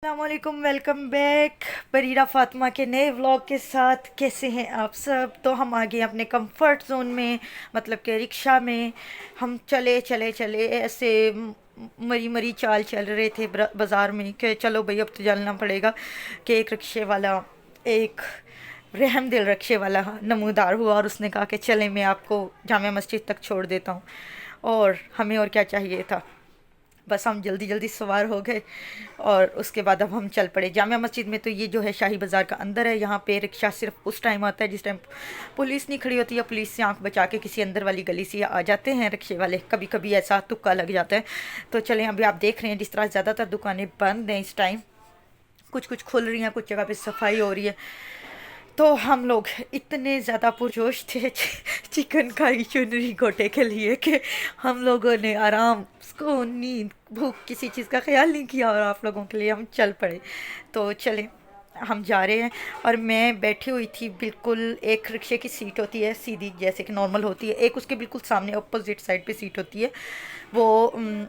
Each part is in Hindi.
अस्सलामुअलैकुम, वेलकम बैक बरीरा फातिमा के नए व्लॉग के साथ। कैसे हैं आप सब? तो हम आ गए अपने कंफर्ट जोन में, मतलब कि रिक्शा में। हम चले चले चले ऐसे मरी मरी चाल चल रहे थे बाज़ार में कि चलो भाई अब तो चलना पड़ेगा। कि एक रिक्शे वाला, एक रहमदिल रिक्शे वाला नमूदार हुआ और उसने कहा कि चले मैं आपको जामिया मस्जिद तक छोड़ देता हूँ। और हमें और क्या चाहिए था, बस हम जल्दी जल्दी सवार हो गए और उसके बाद अब हम चल पड़े जामिया मस्जिद में। तो ये जो है शाही बाज़ार का अंदर है। यहाँ पे रिक्शा सिर्फ उस टाइम आता है जिस टाइम पुलिस नहीं खड़ी होती, या पुलिस से आंख बचा के किसी अंदर वाली गली से आ जाते हैं रिक्शे वाले। कभी कभी ऐसा तुक्का लग जाता है। तो चलें, अभी आप देख रहे हैं जिस तरह ज़्यादातर दुकानें बंद हैं इस टाइम, कुछ कुछ खुल रही हैं, कुछ जगह पे सफाई हो रही है। तो हम लोग इतने ज़्यादा पुरजोश थे चिकन खाई चुनरी गोटे के लिए कि हम लोगों ने आराम, सुकून, नींद, भूख, किसी चीज़ का ख्याल नहीं किया और आप लोगों के लिए हम चल पड़े। तो चलें, हम जा रहे हैं। और मैं बैठी हुई थी बिल्कुल, एक रिक्शे की सीट होती है सीधी जैसे कि नॉर्मल होती है, एक उसके बिल्कुल सामने अपोजिट साइड पे सीट होती है, वो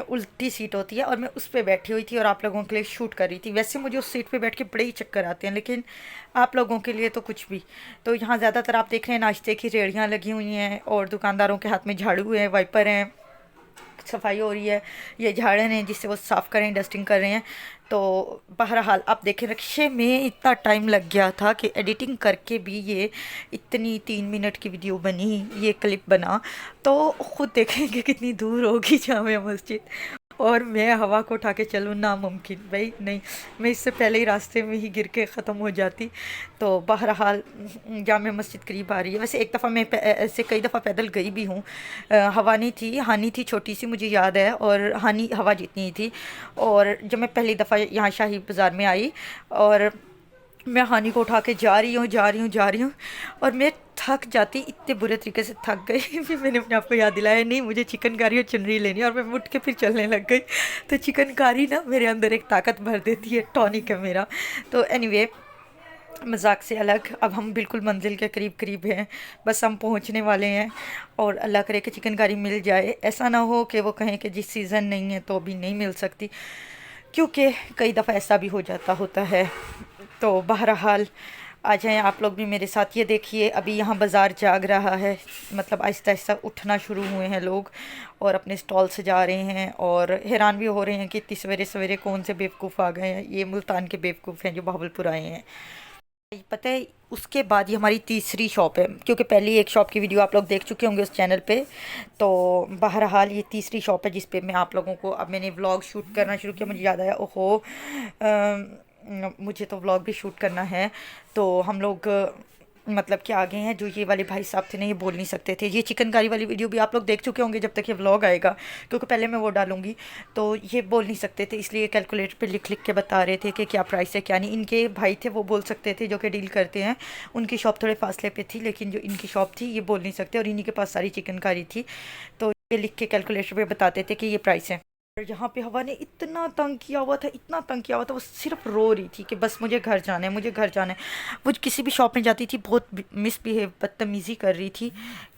उल्टी सीट होती है, और मैं उस पर बैठी हुई थी और आप लोगों के लिए शूट कर रही थी। वैसे मुझे उस सीट पे बैठ के बड़े ही चक्कर आते हैं, लेकिन आप लोगों के लिए तो कुछ भी। तो यहाँ ज़्यादातर आप देख रहे हैं नाश्ते की रेहड़ियाँ लगी हुई हैं और दुकानदारों के हाथ में झाड़ू है, वाइपर हैं, सफाई हो रही है। ये झाड़न हैं जिससे वो साफ़ करें, डस्टिंग कर रहे हैं। तो बहरहाल आप देखें, रिक्शे में इतना टाइम लग गया था कि एडिटिंग करके भी ये इतनी 3 मिनट की वीडियो बनी, ये क्लिप बना। तो खुद देखेंगे कितनी दूर होगी जामिया मस्जिद, और मैं हवा को उठा के चलूँ, नामुमकिन भाई, नहीं। मैं इससे पहले ही रास्ते में ही गिर के ख़त्म हो जाती। तो बहरहाल जामिया मस्जिद करीब आ रही है। वैसे एक दफ़ा मैं ऐसे कई दफ़ा पैदल गई भी हूँ। हवा नहीं थी, हानि थी छोटी सी, मुझे याद है, और हानि हवा जितनी ही थी। और जब मैं पहली दफ़ा यहाँ शाही बाज़ार में आई, और मैं हानि को उठा के जा रही हूँ जा रही हूँ जा रही हूँ, और मैं थक जाती, इतने बुरे तरीके से थक गई फिर मैंने अपने आप को याद दिलाया, नहीं मुझे चिकनकारी और चुनरी लेनी है, और मैं उठ के फिर चलने लग गई। तो चिकनकारी ना मेरे अंदर एक ताकत भर देती है, टॉनिक है मेरा। तो एनीवे, मजाक से अलग, अब हम बिल्कुल मंजिल के करीब करीब हैं, बस हम पहुंचने वाले हैं। और अल्लाह करे कि चिकनकारी मिल जाए, ऐसा ना हो कि वो कहें कि जिस सीज़न नहीं है तो अभी नहीं मिल सकती, क्योंकि कई दफ़ा ऐसा भी हो जाता होता है। तो बहरहाल आ जाएं आप लोग भी मेरे साथ। ये देखिए, अभी यहाँ बाज़ार जाग रहा है, मतलब आहिस्ता आहिस्ता उठना शुरू हुए हैं लोग और अपने स्टॉल सजा रहे हैं, और हैरान भी हो रहे हैं कि इतनी सवेरे सवेरे कौन से बेवकूफ़ आ गए हैं। ये मुल्तान के बेवकूफ़ हैं जो बहावलपुर आए हैं। पता है, उसके बाद ये हमारी तीसरी शॉप है, क्योंकि पहली एक शॉप की वीडियो आप लोग देख चुके होंगे उस चैनल पे। तो बहरहाल ये तीसरी शॉप है जिस पे मैं आप लोगों को, अब मैंने व्लॉग शूट करना शुरू किया, मुझे याद आया, ओहो मुझे तो व्लॉग भी शूट करना है। तो हम लोग मतलब कि आ गए हैं। जो ये वाले भाई साहब थे ना, ये बोल नहीं सकते थे। ये चिकनकारी वाली वीडियो भी आप लोग देख चुके होंगे जब तक ये व्लॉग आएगा, क्योंकि पहले मैं वो डालूंगी। तो ये बोल नहीं सकते थे, इसलिए कैलकुलेटर पे लिख लिख के बता रहे थे कि क्या प्राइस है क्या नहीं। इनके भाई थे, वो बोल सकते थे, जो कि डील करते हैं। उनकी शॉप थोड़े फासले पे थी, लेकिन जो इनकी शॉप थी ये बोल नहीं सकते, और इन्हीं के पास सारी चिकनकारी थी। तो ये लिख के कैलकुलेटर पे बताते थे कि ये प्राइस है। और यहाँ पे हवा ने इतना तंग किया हुआ था, इतना तंग किया हुआ था, वो सिर्फ रो रही थी कि बस मुझे घर जाना है, मुझे घर जाना है। वो किसी भी शॉप में जाती थी बहुत मिसबिहेव, बदतमीज़ी कर रही थी,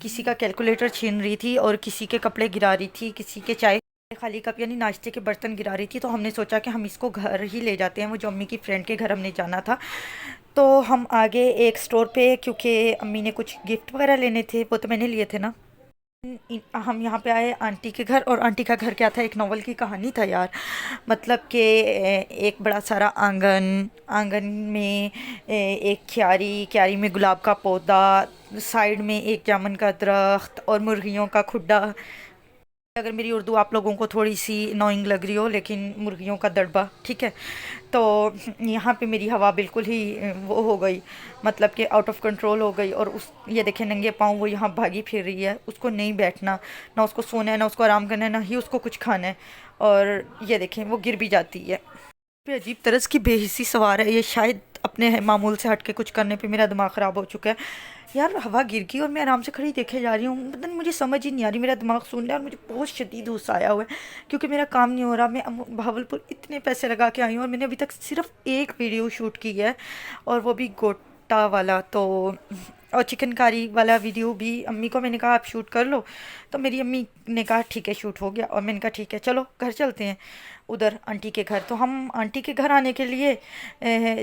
किसी का कैलकुलेटर छीन रही थी, और किसी के कपड़े गिरा रही थी, किसी के चाय खाली कप यानी नाश्ते के बर्तन गिरा रही थी। तो हमने सोचा कि हम इसको घर ही ले जाते हैं, वो जो अम्मी की फ्रेंड के घर हमने जाना था। तो हम आगे एक स्टोर पे, क्योंकि अम्मी ने कुछ गिफ्ट वगैरह लेने थे, वो तो मैंने लिए थे ना। हम यहाँ पे आए आंटी के घर, और आंटी का घर क्या था, एक नॉवल की कहानी था यार। मतलब कि एक बड़ा सारा आंगन, आंगन में एक क्यारी, क्यारी में गुलाब का पौधा, साइड में एक जामुन का दरख्त और मुर्गियों का खुड्डा। अगर मेरी उर्दू आप लोगों को थोड़ी सी नोइंग लग रही हो, लेकिन मुर्गियों का दड़बा, ठीक है। तो यहाँ पे मेरी हवा बिल्कुल ही वो हो गई, मतलब कि आउट ऑफ कंट्रोल हो गई। और उस, ये देखें नंगे पाँव वो यहाँ भागी फिर रही है, उसको नहीं बैठना, ना उसको सोना है, ना उसको आराम करना है, ना ही उसको कुछ खाना है। और ये देखें वो गिर भी जाती है। पे अजीब तरह की बेहिसी सवार है ये, शायद अपने मामूल से हट के कुछ करने पे मेरा दिमाग ख़राब हो चुका है। यार हवा गिर गई और मैं आराम से खड़ी देखे जा रही हूँ, पता नहीं मुझे समझ ही नहीं आ रही, मेरा दिमाग सुन रहा है, और मुझे बहुत शदीद गुस्सा आया हुआ है, क्योंकि मेरा काम नहीं हो रहा। मैं भावलपुर इतने पैसे लगा के आई हूँ, और मैंने अभी तक सिर्फ एक वीडियो शूट की है, और वो भी गोटा वाला। तो और चिकनकारी वाला वीडियो भी अम्मी को मैंने कहा आप शूट कर लो, तो मेरी अम्मी ने कहा ठीक है शूट हो गया, और मैंने कहा ठीक है चलो घर चलते हैं उधर आंटी के घर। तो हम आंटी के घर आने के लिए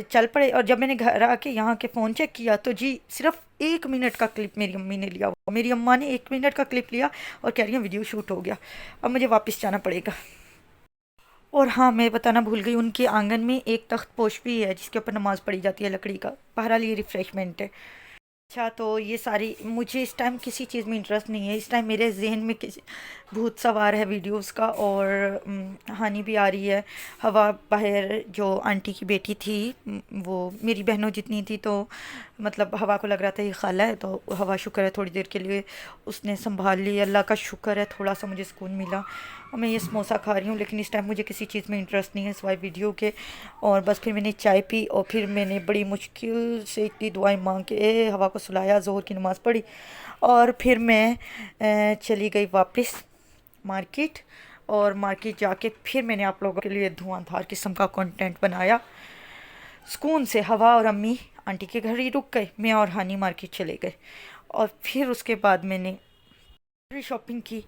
चल पड़े, और जब मैंने घर आके यहाँ के फ़ोन चेक किया तो जी सिर्फ 1 मिनट का क्लिप मेरी अम्मी ने लिया हुआ, मेरी अम्मा ने 1 मिनट का क्लिप लिया और कह रही है वीडियो शूट हो गया, अब मुझे वापस जाना पड़ेगा। और हाँ, मैं बताना भूल गई, उनके आंगन में एक तख्त पोश भी है जिसके ऊपर नमाज़ पढ़ी जाती है लकड़ी का। बहरहाल ये रिफ़्रेशमेंट है। अच्छा, तो ये सारी मुझे इस टाइम किसी चीज़ में इंटरेस्ट नहीं है, इस टाइम मेरे जहन में किसी भूत सवार है वीडियोस का, और हानि भी आ रही है। हवा बाहर जो आंटी की बेटी थी, वो मेरी बहनों जितनी थी, तो मतलब हवा को लग रहा था ये खाला है, तो हवा शुक्र है थोड़ी देर के लिए उसने संभाल ली, अल्लाह का शुक्र है, थोड़ा सा मुझे सुकून मिला। और मैं ये समोसा खा रही हूँ, लेकिन इस टाइम मुझे किसी चीज़ में इंटरेस्ट नहीं है सिवाय वीडियो के। और बस फिर मैंने चाय पी, और फिर मैंने बड़ी मुश्किल से इतनी दुआएं मांग के हवा को सुलाया, ज़ोहर की नमाज़ पढ़ी, और फिर मैं चली गई वापस मार्केट। और मार्केट जाके फिर मैंने आप लोगों के लिए धुआंधार किस्म का कंटेंट बनाया। सुकून से हवा और अम्मी आंटी के घर ही रुक गए, मैं और हानी मार्केट चले गए, और फिर उसके बाद मैंने शॉपिंग की।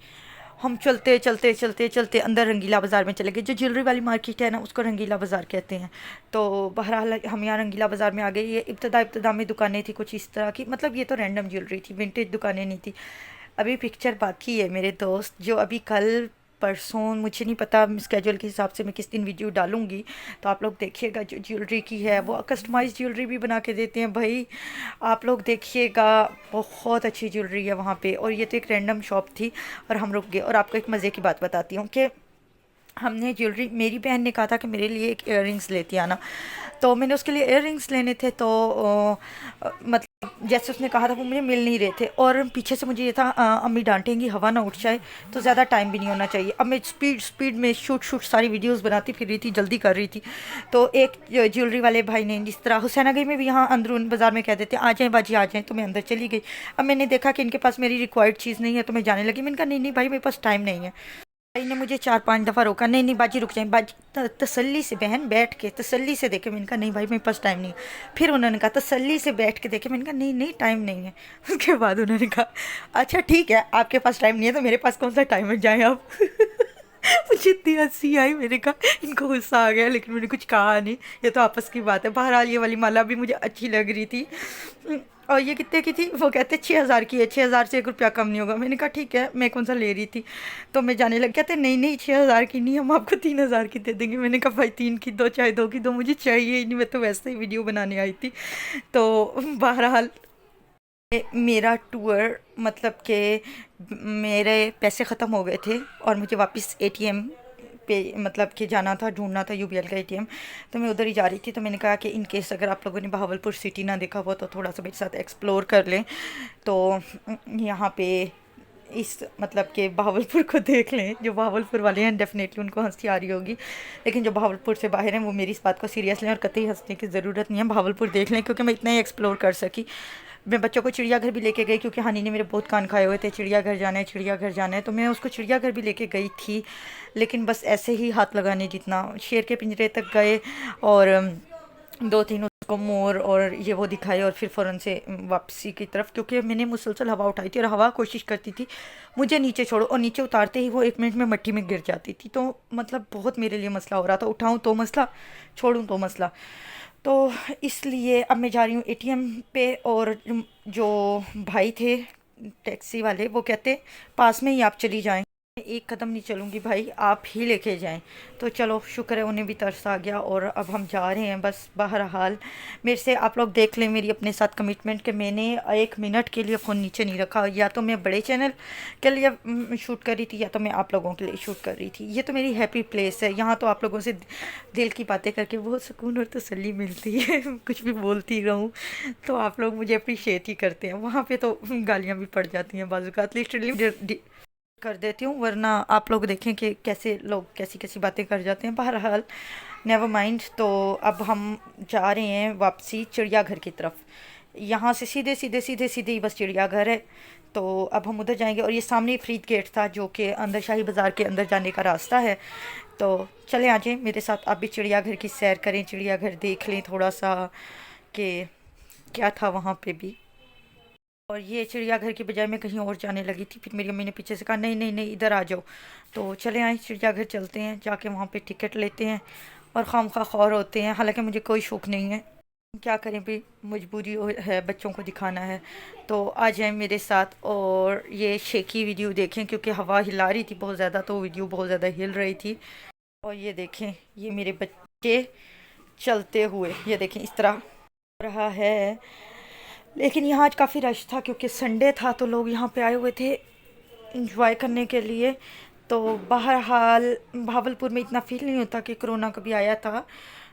हम चलते चलते चलते चलते अंदर रंगीला बाज़ार में चले गए। जो ज्वेलरी वाली मार्केट है ना, उसको रंगीला बाज़ार कहते हैं। तो बहरहाल हम यहाँ रंगीला बाज़ार में आ गए। ये इब्तदा में दुकानें थी कुछ इस तरह की, मतलब ये तो रैंडम ज्वेलरी थी, विंटेज दुकानें नहीं थी। अभी पिक्चर बाकी है मेरे दोस्त, जो अभी कल परसों, मुझे नहीं पता स्केड्यूल के हिसाब से मैं किस दिन वीडियो डालूंगी, तो आप लोग देखिएगा। जो ज्वेलरी की है वो कस्टमाइज ज्वेलरी भी बना के देते हैं भाई, आप लोग देखिएगा, बहुत अच्छी ज्वेलरी है वहाँ पे। और ये तो एक रैंडम शॉप थी और हम रुक गए। और आपको एक मज़े की बात बताती हूँ कि हमने ज्वेलरी, मेरी बहन ने कहा था कि मेरे लिए एक इयररिंग्स लेती आना, तो मैंने उसके लिए इयररिंग्स लेने थे। तो मतलब जैसे उसने कहा था वो मुझे मिल नहीं रहे थे, और पीछे से मुझे ये था अम्मी डांटेंगी, हवा ना उठ जाए, तो ज़्यादा टाइम भी नहीं होना चाहिए। अब मैं स्पीड स्पीड में शूट शूट सारी वीडियोस बनाती फिर रही थी, जल्दी कर रही थी। तो एक ज्वेलरी वाले भाई ने, जिस तरह हुसैनागंज में भी यहाँ अंदरून बाज़ार में कह देते हैं आ जाएँ बाजी आ जाएँ, तो मैं अंदर चली गई। अब मैंने देखा कि इनके पास मेरी रिक्वायर्ड चीज़ नहीं है, तो मैं जाने लगी। मैंने कहा नहीं नहीं भाई, मेरे पास टाइम नहीं है। भाई ने मुझे 4-5 दफ़ा रोका, नहीं नहीं बाजी रुक जाए, बाजी तसल्ली से बहन बैठ के तसल्ली से देखे। मैंने कहा नहीं भाई, मेरे पास टाइम नहीं है। फिर उन्होंने कहा तसल्ली से बैठ के देखे। मैंने कहा नहीं नहीं टाइम नहीं है। उसके बाद उन्होंने कहा अच्छा ठीक है, आपके पास टाइम नहीं है तो मेरे पास कौन सा टाइम है, जाए आप। मुझे इतनी हंसी आई, मैंने कहा इनको गुस्सा आ गया, लेकिन मैंने कुछ कहा नहीं, ये तो आपस की बात है। बहरहाल ये वाली माला भी मुझे अच्छी लग रही थी। और ये कितने की थी, वो कहते 6,000 की है, 6,000 से 1 रुपया कम नहीं होगा। मैंने कहा ठीक है, मैं कौन सा ले रही थी। तो मैं जाने लग, कहते नहीं नहीं 6,000 की नहीं, हम आपको 3,000 की दे देंगे। मैंने कहा भाई 3 की दो, चाहे 2 की दो, मुझे चाहिए ही नहीं, मैं तो वैसे ही वीडियो बनाने आई थी। तो बहरहाल मेरा टूर, मतलब कि मेरे पैसे ख़त्म हो गए थे और मुझे वापस एटीएम पे मतलब कि जाना था, ढूंढना था यूबीएल का एटीएम। तो मैं उधर ही जा रही थी, तो मैंने कहा कि इन केस अगर आप लोगों ने बहावलपुर सिटी ना देखा हुआ तो थोड़ा सा मेरे साथ एक्सप्लोर कर लें। तो यहाँ पे इस मतलब कि बहावलपुर को देख लें। जो बहावलपुर वाले हैं डेफिनेटली उनको हंसी आ रही होगी, लेकिन जो बहावलपुर से बाहर हैं वो मेरी इस बात को सीरियस लें, और कतई हंसने की ज़रूरत नहीं है। बहावलपुर देख लें, क्योंकि मैं इतना ही एक्सप्लोर कर सकी। मैं बच्चों को चिड़ियाघर भी लेके गई, क्योंकि हानी ने मेरे बहुत कान खाए हुए थे चिड़ियाघर जाना है, चिड़ियाघर जाना है, तो मैं उसको चिड़ियाघर भी लेके गई थी। लेकिन बस ऐसे ही हाथ लगाने जितना, शेर के पिंजरे तक गए, और 2-3 उसको मोर और ये वो दिखाए, और फिर फ़ौरन से वापसी की तरफ, क्योंकि मैंने मुसलसल हवा उठाई थी और हवा कोशिश करती थी मुझे नीचे छोड़ो, और नीचे उतारते ही वो 1 मिनट में मट्टी में गिर जाती थी। तो मतलब बहुत मेरे लिए मसला हो रहा था, उठाऊं तो मसला, छोड़ूं तो मसला। तो इसलिए अब मैं जा रही हूँ एटीएम पे, और जो भाई थे टैक्सी वाले वो कहते पास में ही आप चली जाएं, मैं एक कदम नहीं चलूँगी भाई, आप ही लेके जाएं। तो चलो शुक्र है उन्हें भी तरस आ गया, और अब हम जा रहे हैं। बस बहरहाल मेरे से आप लोग देख लें मेरी अपने साथ कमिटमेंट, कि मैंने 1 मिनट के लिए फ़ोन नीचे नहीं रखा। या तो मैं बड़े चैनल के लिए शूट कर रही थी, या तो मैं आप लोगों के लिए शूट कर रही थी। ये तो मेरी हैप्पी प्लेस है, यहाँ तो आप लोगों से दिल की बातें करके बहुत सुकून और तसल्ली मिलती है। कुछ भी बोलती रहूँ तो आप लोग मुझे अप्रिशिएट ही करते हैं। वहाँ पे तो गालियाँ भी पड़ जाती हैं बाज़ लिटरली कर देती हूँ, वरना आप लोग देखें कि कैसे लोग कैसी कैसी बातें कर जाते हैं। बहरहाल नेवर माइंड। तो अब हम जा रहे हैं वापसी चिड़ियाघर की तरफ। यहाँ से सीधे सीधे सीधे सीधे ही बस चिड़ियाघर है, तो अब हम उधर जाएंगे। और ये सामने फ्रीद गेट था जो कि अंदर शाही बाज़ार के अंदर जाने का रास्ता है। तो चले आ जाएं मेरे साथ, आप भी चिड़ियाघर की सैर करें, चिड़ियाघर देख लें थोड़ा सा कि क्या था वहाँ पे भी। और ये चिड़ियाघर की बजाय मैं कहीं और जाने लगी थी, फिर मेरी अम्मी ने पीछे से कहा नहीं नहीं नहीं इधर आ जाओ। तो चले आए चिड़ियाघर, चलते हैं, जाके वहाँ पे टिकट लेते हैं और खामखा खौर होते हैं। हालांकि मुझे कोई शौक़ नहीं है, क्या करें भी, मजबूरी है, बच्चों को दिखाना है। तो आ जाएं मेरे साथ और ये शेकी वीडियो देखें, क्योंकि हवा हिला रही थी बहुत ज़्यादा, तो वीडियो बहुत ज़्यादा हिल रही थी। और ये देखें, ये मेरे बच्चे चलते हुए, ये देखें इस तरह हो रहा है। लेकिन यहाँ आज काफ़ी रश था क्योंकि संडे था, तो लोग यहाँ पे आए हुए थे इंजॉय करने के लिए। तो बहरहाल भावलपुर में इतना फील नहीं होता कि कोरोना कभी आया था,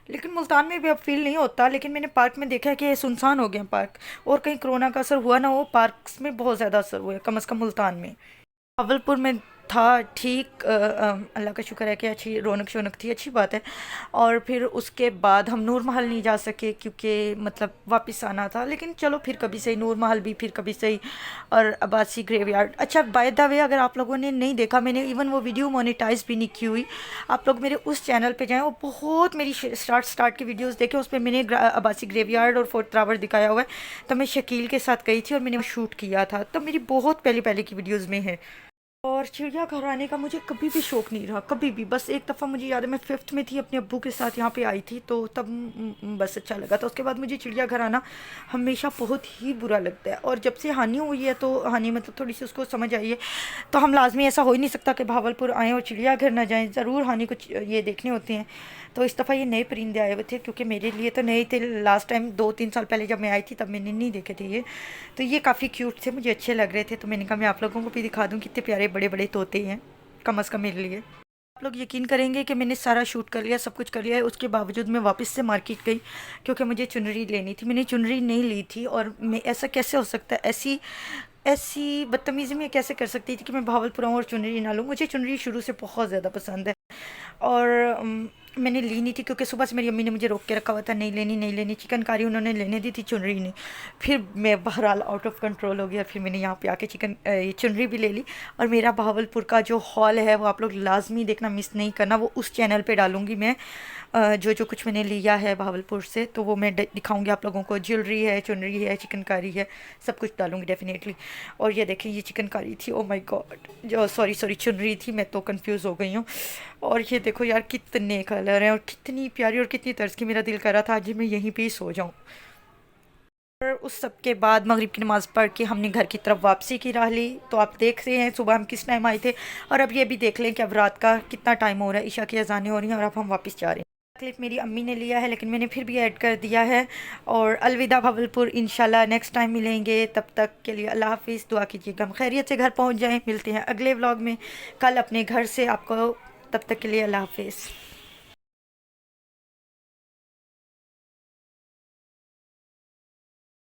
लेकिन मुल्तान में भी अब फील नहीं होता। लेकिन मैंने पार्क में देखा है कि सुनसान हो गया पार्क, और कहीं कोरोना का असर हुआ ना हो, पार्क्स में बहुत ज़्यादा असर हुआ है, कम से कम मुल्तान में। भावलपुर में था ठीक, अल्लाह का शुक्र है कि अच्छी रौनक शौनक थी, अच्छी बात है। और फिर उसके बाद हम नूर महल नहीं जा सके क्योंकि मतलब वापस आना था, लेकिन चलो फिर कभी सही, नूर महल भी फिर कभी सही। और अब्बासी ग्रेवयार्ड, अच्छा बाय द वे अगर आप लोगों ने नहीं देखा, मैंने इवन वो वीडियो मोनेटाइज भी नहीं की हुई, आप लोग मेरे उस चैनल पे जाएं, वो बहुत मेरी स्टार्ट की वीडियोस देखें, उस पर मैंने अब्बासी ग्रेवयार्ड और फोर्ट टावर दिखाया हुआ है। तो मैं शकील के साथ गई थी और मैंने शूट किया था, तो मेरी बहुत पहले पहले की वीडियोज़ में है। और चिड़ियाघर आने का मुझे कभी भी शौक़ नहीं रहा, कभी भी। बस एक दफ़ा मुझे याद है, मैं फिफ्थ में थी, अपने अब्बू के साथ यहाँ पे आई थी, तो तब बस अच्छा लगा था। उसके बाद मुझे चिड़ियाघर आना हमेशा बहुत ही बुरा लगता है। और जब से हानि हुई है, तो हानि मतलब थोड़ी सी उसको समझ आई है, तो हम लाजमी, ऐसा हो ही नहीं सकता कि भावलपुर आएँ और चिड़ियाघर ना जाएँ, ज़रूर हानि कुछ ये देखने होते हैं। तो इस दफ़ा ये नए परिंदे आए हुए थे, क्योंकि मेरे लिए तो नए थे। लास्ट टाइम 2-3 साल पहले जब मैं आई थी तब मैंने नहीं देखे थे ये। तो ये काफ़ी क्यूट थे, मुझे अच्छे लग रहे थे, तो मैंने कहा मैं आप लोगों को भी दिखा दूँ कितने प्यारे बड़े बड़े तोते हैं, कम अज़ कम मेरे लिए। आप लोग यकीन करेंगे कि मैंने सारा शूट कर लिया, सब कुछ कर लिया है, उसके बावजूद मैं वापस से मार्केट गई क्योंकि मुझे चुनरी लेनी थी। मैंने चुनरी नहीं ली थी, और मैं, ऐसा कैसे हो सकता है, ऐसी ऐसी बदतमीज़ी मैं कैसे कर सकती थी कि मैं भावलपुर आऊँ और चुनरी ना लूँ। मुझे चुनरी शुरू से बहुत ज़्यादा पसंद है, और मैंने ली नहीं थी क्योंकि सुबह से मेरी अम्मी ने मुझे रोक के रखा हुआ था, नहीं लेनी नहीं लेनी। चिकनकारी उन्होंने लेने दी थी, चुनरी नहीं। फिर मैं बहरहाल आउट ऑफ कंट्रोल हो गया, फिर मैंने यहाँ पे आके ये चुनरी भी ले ली। और मेरा भावलपुर का जो हॉल है वो आप लोग लाजमी देखना, मिस नहीं करना, वो उस चैनल पे डालूँगी मैं। जो जो कुछ मैंने लिया है भावलपुर से, तो वो मैं दिखाऊंगी आप लोगों को। ज्वेलरी है, चुनरी है, चिकनकारी है, सब कुछ डालूंगी डेफिनेटली। और ये देखें, ये चिकनकारी थी, ओ माय गॉड, जो सॉरी सॉरी चुनरी थी, मैं तो कंफ्यूज हो गई हूँ। और ये देखो यार, कितने कलर हैं और कितनी प्यारी और कितनी तर्ज की, मेरा दिल कर रहा था आज मैं यहीं पे ही सो जाऊँ। और उस सब के बाद मगरिब की नमाज़ पढ़ के हमने घर की तरफ वापसी की राह ली। तो आप देख रहे हैं सुबह हम किस टाइम आए थे, और अब ये भी देख लें कि अब रात का कितना टाइम हो रहा है, इशा की अज़ानें हो रही हैं और अब हम वापस जा रहे हैं। क्लिप मेरी अम्मी ने लिया है, लेकिन मैंने फिर भी ऐड कर दिया है। और अलविदा भावलपुर, इंशाल्लाह नेक्स्ट टाइम मिलेंगे, तब तक के लिए अल्लाह हाफिज़। दुआ कीजिएगा हम खैरियत से घर पहुंच जाएं। मिलते हैं अगले व्लॉग में कल अपने घर से आपको, तब तक के लिए अल्लाह हाफिज़।